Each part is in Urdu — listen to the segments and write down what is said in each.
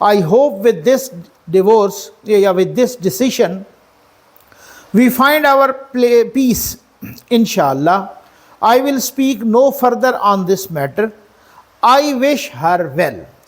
I hope with this divorce, with this decision, we find our peace, inshallah. I will speak no further on this matter. I wish her well.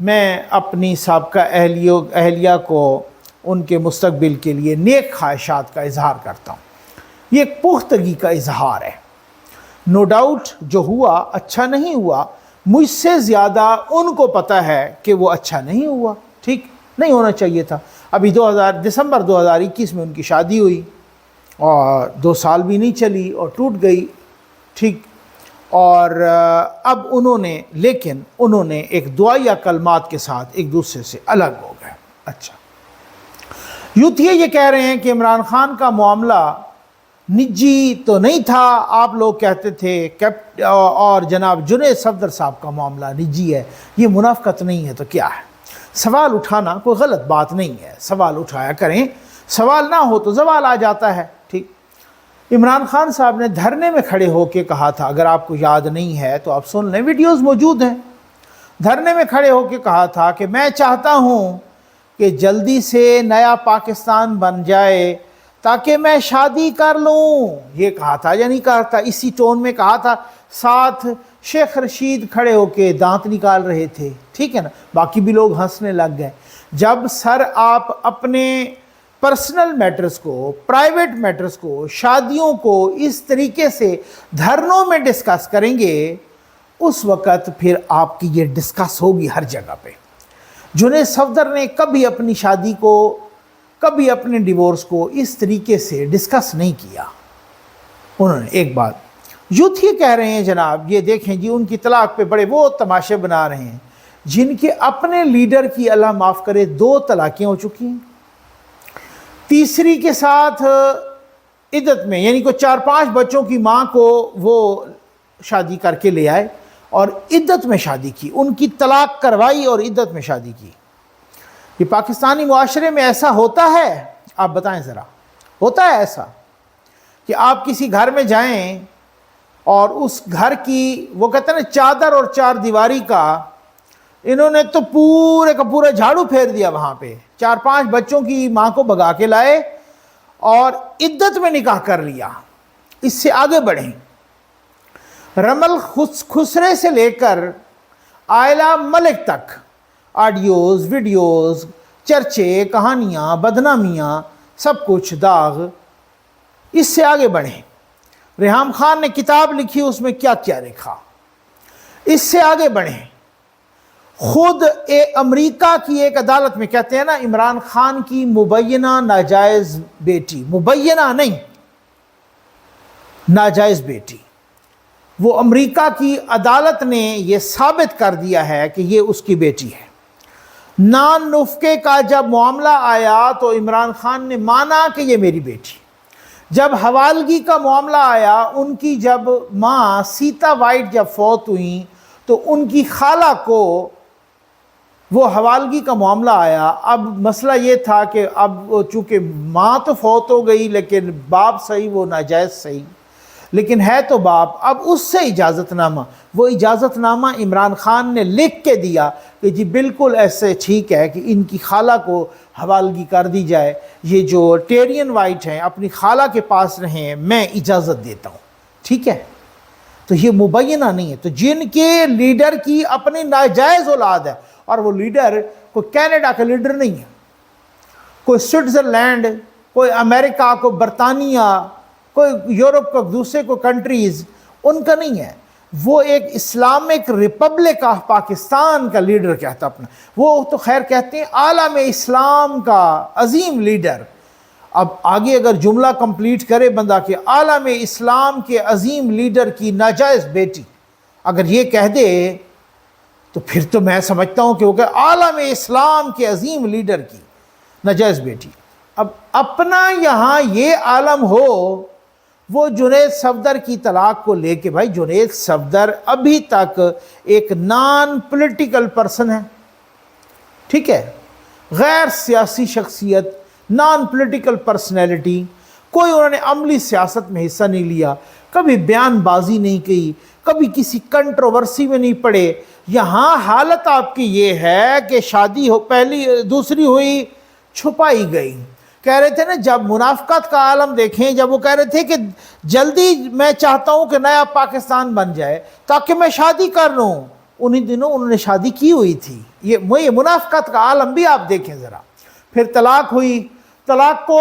میں اپنی سابقہ اہلیہ کو ان کے مستقبل کے لیے نیک خواہشات کا اظہار کرتا ہوں۔ یہ ایک پختگی کا اظہار ہے۔ نو ڈاؤٹ جو ہوا اچھا نہیں ہوا، مجھ سے زیادہ ان کو پتہ ہے کہ وہ اچھا نہیں ہوا، ٹھیک نہیں ہونا چاہیے تھا۔ ابھی دسمبر 2021 میں ان کی شادی ہوئی اور 2 سال بھی نہیں چلی اور ٹوٹ گئی، ٹھیک۔ اور اب انہوں نے ایک دعائیہ کلمات کے ساتھ ایک دوسرے سے الگ ہو گئے۔ اچھا، یوتھیے یہ کہہ رہے ہیں کہ عمران خان کا معاملہ نجی تو نہیں تھا، آپ لوگ کہتے تھے اور جناب جنید صفدر صاحب کا معاملہ نجی ہے، یہ منافقت نہیں ہے تو کیا ہے؟ سوال اٹھانا کوئی غلط بات نہیں ہے، سوال اٹھایا کریں، سوال نہ ہو تو زوال آ جاتا ہے، ٹھیک۔ عمران خان صاحب نے دھرنے میں کھڑے ہو کے کہا تھا، اگر آپ کو یاد نہیں ہے تو آپ سن لیں، ویڈیوز موجود ہیں۔ دھرنے میں کھڑے ہو کے کہا تھا کہ میں چاہتا ہوں کہ جلدی سے نیا پاکستان بن جائے تاکہ میں شادی کر لوں، یہ کہا تھا یا نہیں کہا تھا؟ اسی ٹون میں کہا تھا۔ ساتھ شیخ رشید کھڑے ہو کے دانت نکال رہے تھے، ٹھیک ہے نا، باقی بھی لوگ ہنسنے لگ گئے۔ جب سر آپ اپنے پرسنل میٹرز کو، پرائیویٹ میٹرز کو، شادیوں کو اس طریقے سے دھرنوں میں ڈسکس کریں گے، اس وقت پھر آپ کی یہ ڈسکس ہوگی ہر جگہ پہ۔ جنید صفدر نے کبھی اپنی شادی کو، کبھی اپنے ڈیورس کو اس طریقے سے ڈسکس نہیں کیا۔ انہوں نے ایک بات یوتھیے کہہ رہے ہیں، جناب یہ دیکھیں جی، ان کی طلاق پہ بڑے وہ تماشے بنا رہے ہیں جن کے اپنے لیڈر کی اللہ معاف کرے 2 طلاقیں ہو چکی ہیں، تیسری کے ساتھ عدت میں، یعنی کوئی 4-5 بچوں کی ماں کو وہ شادی کر کے لے آئے اور عدت میں شادی کی، ان کی طلاق کروائی اور عدت میں شادی کی۔ یہ پاکستانی معاشرے میں ایسا ہوتا ہے؟ آپ بتائیں ذرا، ہوتا ہے ایسا کہ آپ کسی گھر میں جائیں اور اس گھر کی، وہ کہتے ہیں نا، چادر اور 4 دیواری کا، انہوں نے تو پورے کا پورا جھاڑو پھیر دیا وہاں پہ، 4-5 بچوں کی ماں کو بھگا کے لائے اور عدت میں نکاح کر لیا۔ اس سے آگے بڑھیں، رمل خسرے سے لے کر آئلہ ملک تک آڈیوز، ویڈیوز، چرچے، کہانیاں، بدنامیاں، سب کچھ داغ۔ اس سے آگے بڑھیں، ریحام خان نے کتاب لکھی، اس میں کیا کیا لکھا۔ اس سے آگے بڑھیں، خود امریکہ کی ایک عدالت میں کہتے ہیں نا، عمران خان کی مبینہ ناجائز بیٹی، مبینہ نہیں، ناجائز بیٹی، وہ امریکہ کی عدالت نے یہ ثابت کر دیا ہے کہ یہ اس کی بیٹی ہے۔ نان نفقے کا جب معاملہ آیا تو عمران خان نے مانا کہ یہ میری بیٹی۔ جب حوالگی کا معاملہ آیا، ان کی جب ماں سیتا وائٹ جب فوت ہوئیں تو ان کی خالہ کو وہ حوالگی کا معاملہ آیا۔ اب مسئلہ یہ تھا کہ اب چونکہ ماں تو فوت ہو گئی لیکن باپ صحیح، وہ ناجائز صحیح، لیکن ہے تو باپ، اب اس سے اجازت نامہ، وہ اجازت نامہ عمران خان نے لکھ کے دیا کہ جی بالکل ایسے ٹھیک ہے کہ ان کی خالہ کو حوالگی کر دی جائے، یہ جو ٹیرین وائٹ ہیں اپنی خالہ کے پاس رہیں، میں اجازت دیتا ہوں، ٹھیک ہے۔ تو یہ مبینہ نہیں ہے۔ تو جن کے لیڈر کی اپنی ناجائز اولاد ہے، اور وہ لیڈر کوئی کینیڈا کا لیڈر نہیں ہے، کوئی سوئٹزرلینڈ، کوئی امریکہ، کوئی برطانیہ، کوئی یورپ کا دوسرے کوئی کنٹریز، ان کا نہیں ہے، وہ ایک اسلامک ریپبلک آف پاکستان کا لیڈر کہتا اپنا، وہ تو خیر کہتے ہیں عالم اسلام کا عظیم لیڈر۔ اب آگے اگر جملہ کمپلیٹ کرے بندہ کہ عالم اسلام کے عظیم لیڈر کی ناجائز بیٹی، اگر یہ کہہ دے تو پھر تو میں سمجھتا ہوں کہ وہ کہ عالم اسلام کے عظیم لیڈر کی ناجائز بیٹی۔ اب اپنا یہاں یہ عالم ہو، وہ جنید صفدر کی طلاق کو لے کے، بھائی جنید صفدر ابھی تک ایک نان پولیٹیکل پرسن ہے، ٹھیک ہے، غیر سیاسی شخصیت، نان پولیٹیکل پرسنالٹی، کوئی انہوں نے عملی سیاست میں حصہ نہیں لیا، کبھی بیان بازی نہیں کی، کبھی کسی کنٹروورسی میں نہیں پڑے۔ یہاں حالت آپ کی یہ ہے کہ شادی ہو، پہلی دوسری ہوئی، چھپائی گئی۔ کہہ رہے تھے نا، جب منافقت کا عالم دیکھیں، جب وہ کہہ رہے تھے کہ جلدی میں چاہتا ہوں کہ نیا پاکستان بن جائے تاکہ میں شادی کر لوں، انہی دنوں انہوں نے شادی کی ہوئی تھی. یہ منافقت کا عالم بھی آپ دیکھیں ذرا. پھر طلاق ہوئی. طلاق کو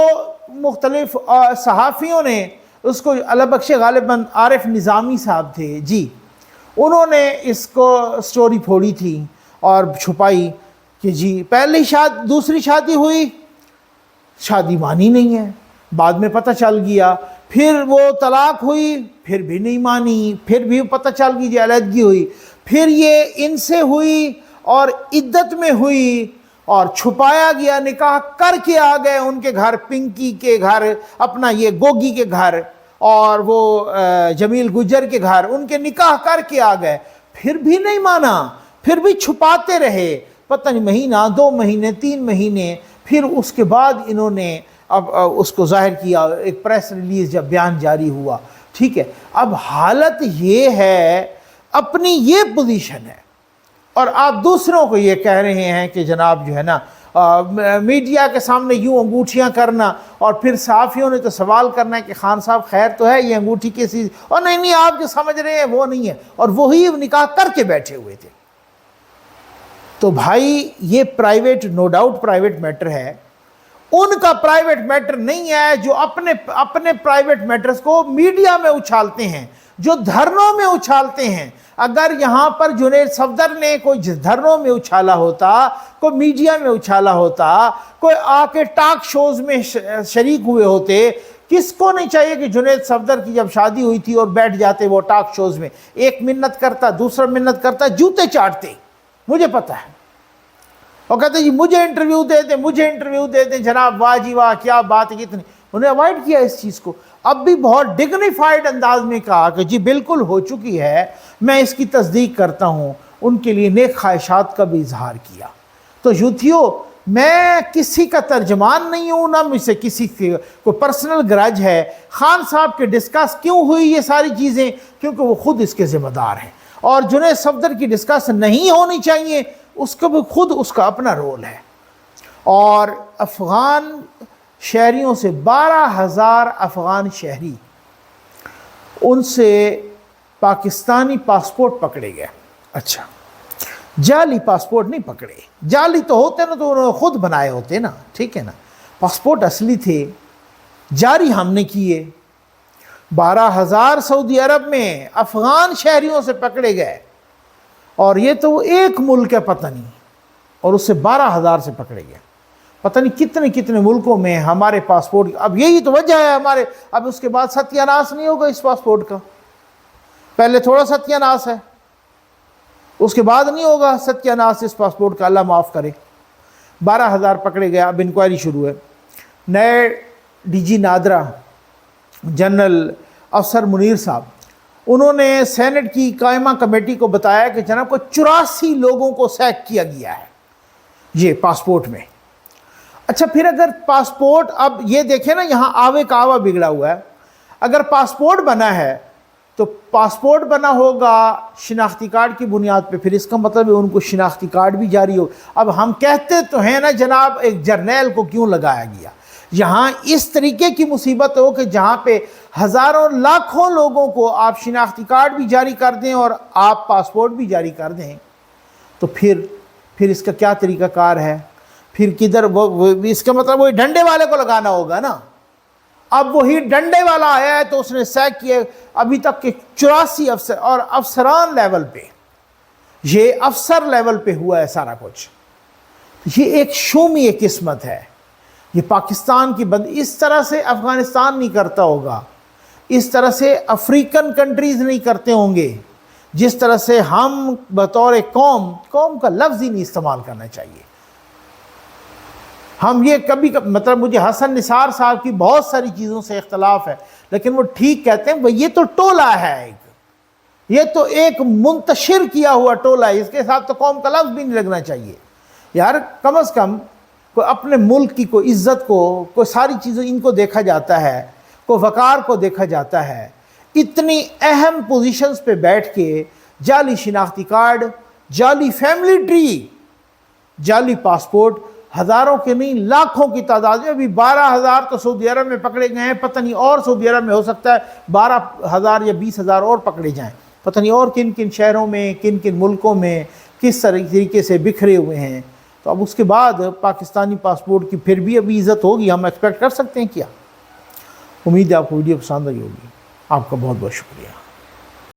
مختلف صحافیوں نے اس کو، اللہ بخش غالباً عارف نظامی صاحب تھے جی، انہوں نے اس کو سٹوری پھوڑی تھی اور چھپائی کہ جی پہلی دوسری شادی ہوئی، شادی مانی نہیں ہے. بعد میں پتہ چل گیا. پھر وہ طلاق ہوئی، پھر بھی نہیں مانی، پھر بھی پتہ چل گئی جی علیحدگی ہوئی. پھر یہ ان سے ہوئی اور عدت میں ہوئی اور چھپایا گیا. نکاح کر کے آ گئے ان کے گھر، پنکی کے گھر، اپنا یہ گوگی کے گھر اور وہ جمیل گجر کے گھر، ان کے نکاح کر کے آ گئے. پھر بھی نہیں مانا، پھر بھی چھپاتے رہے. پتہ نہیں مہینہ، 2 مہینے، 3 مہینے. پھر اس کے بعد انہوں نے اب اس کو ظاہر کیا، ایک پریس ریلیز جب بیان جاری ہوا. ٹھیک ہے. اب حالت یہ ہے، اپنی یہ پوزیشن ہے اور آپ دوسروں کو یہ کہہ رہے ہیں کہ جناب جو ہے نا میڈیا کے سامنے یوں انگوٹھیاں کرنا، اور پھر صحافیوں نے تو سوال کرنا ہے کہ خان صاحب خیر تو ہے، یہ انگوٹھی کسی، اور نہیں آپ جو سمجھ رہے ہیں وہ نہیں ہے، اور وہی نکاح کر کے بیٹھے ہوئے تھے. تو بھائی یہ private, no doubt private matter ہے. ان کا پرائیویٹ میٹر نہیں ہے جو اپنے پرائیویٹ میٹرز کو میڈیا میں اچھالتے ہیں، جو دھرنوں میں اچھالتے ہیں. اگر یہاں پر جنید صفدر نے کوئی دھرنوں میں اچھالا ہوتا، کوئی میڈیا میں اچھالا ہوتا، کوئی آ کے ٹاک شوز میں شریک ہوئے ہوتے، کس کو نہیں چاہیے کہ جنید صفدر کی جب شادی ہوئی تھی اور بیٹھ جاتے وہ ٹاک شوز میں، ایک منت کرتا، دوسرا منت کرتا، جوتے چاٹتے. مجھے پتہ ہے. اور کہتے جی مجھے انٹرویو دے دیں، مجھے انٹرویو دے دیں. جناب واہ جی واہ کیا بات ہے کتنی. انہیں اوائڈ کیا اس چیز کو. اب بھی بہت ڈگنیفائڈ انداز میں کہا کہ جی بالکل ہو چکی ہے، میں اس کی تصدیق کرتا ہوں. ان کے لیے نیک خواہشات کا بھی اظہار کیا. تو یوتھیو، میں کسی کا ترجمان نہیں ہوں، نہ مجھ سے کسی کو پرسنل گرج ہے. خان صاحب کے ڈسکس کیوں ہوئی یہ ساری چیزیں؟ کیونکہ وہ خود اس کے ذمہ دار ہیں. اور جنید صفدر کی ڈسکس نہیں ہونی چاہیے، اس کو بھی خود اس کا اپنا رول ہے. اور افغان شہریوں سے 12,000 افغان شہری، ان سے پاکستانی پاسپورٹ پکڑے گئے. اچھا، جعلی پاسپورٹ نہیں پکڑے. جعلی تو ہوتے نا تو انہوں نے خود بنائے ہوتے نا، ٹھیک ہے نا. پاسپورٹ اصلی تھے، جاری ہم نے کیے. 12,000 سعودی عرب میں افغان شہریوں سے پکڑے گئے. اور یہ تو وہ ایک ملک ہے پتہ نہیں، اور اس سے 12,000 سے پکڑے گئے. پتہ نہیں کتنے کتنے ملکوں میں ہمارے پاسپورٹ. اب یہی تو وجہ ہے ہمارے، اب اس کے بعد ستیہ ناس نہیں ہوگا اس پاسپورٹ کا. پہلے تھوڑا ستیہ ناس ہے، اس کے بعد نہیں ہوگا ستیہ ناس اس پاسپورٹ کا، اللہ معاف کرے. 12,000 پکڑے گئے. اب انکوائری شروع ہے. نئے ڈی جی نادرا جنرل افسر منیر صاحب، انہوں نے سینٹ کی قائمہ کمیٹی کو بتایا کہ جناب کو 84 لوگوں کو سیک کیا گیا ہے یہ پاسپورٹ میں. اچھا، پھر اگر پاسپورٹ، اب یہ دیکھیں نا یہاں آوے کا آوا بگڑا ہوا ہے. اگر پاسپورٹ بنا ہے تو پاسپورٹ بنا ہوگا شناختی کارڈ کی بنیاد پہ، پھر اس کا مطلب ہے ان کو شناختی کارڈ بھی جاری ہو. اب ہم کہتے تو ہیں نا جناب ایک جرنیل کو کیوں لگایا گیا. یہاں اس طریقے کی مصیبت ہو کہ جہاں پہ ہزاروں لاکھوں لوگوں کو آپ شناختی کارڈ بھی جاری کر دیں اور آپ پاسپورٹ بھی جاری کر دیں، تو پھر اس کا کیا طریقہ کار ہے؟ پھر کدھر اس کا مطلب وہی ڈنڈے والے کو لگانا ہوگا نا. اب وہی ڈنڈے والا آیا ہے تو اس نے سیک کیے ابھی تک کے 84 افسر، اور افسران لیول پہ، یہ افسر لیول پہ ہوا ہے سارا کچھ. یہ ایک شومی قسمت ہے. یہ پاکستان کی اس طرح سے افغانستان نہیں کرتا ہوگا، اس طرح سے افریقن کنٹریز نہیں کرتے ہوں گے، جس طرح سے ہم بطور قوم کا لفظ ہی نہیں استعمال کرنا چاہیے. ہم یہ کبھی مطلب مجھے حسن نثار صاحب کی بہت ساری چیزوں سے اختلاف ہے، لیکن وہ ٹھیک کہتے ہیں یہ تو ٹولہ ہے، یہ تو ایک منتشر کیا ہوا ٹولہ ہے، اس کے ساتھ تو قوم کا لفظ بھی نہیں لگنا چاہیے. یار کم از کم کوئی اپنے ملک کی کوئی عزت کو، کوئی ساری چیزیں ان کو دیکھا جاتا ہے، کوئی وقار کو دیکھا جاتا ہے. اتنی اہم پوزیشنز پہ بیٹھ کے جعلی شناختی کارڈ، جعلی فیملی ٹری، جعلی پاسپورٹ، ہزاروں کے نہیں لاکھوں کی تعداد میں. ابھی 12,000 تو سعودی عرب میں پکڑے گئے ہیں، پتہ نہیں اور سعودی عرب میں ہو سکتا ہے 12,000 یا 20,000 اور پکڑے جائیں. پتہ نہیں اور کن کن شہروں میں، کن کن ملکوں میں کس طریقے سے بکھرے ہوئے ہیں. تو اب اس کے بعد پاکستانی پاسپورٹ کی پھر بھی ابھی عزت ہوگی، ہم ایکسپیکٹ کر سکتے ہیں کیا؟ امید ہے آپ کو ویڈیو پسند آئی ہوگی. آپ کا بہت بہت شکریہ.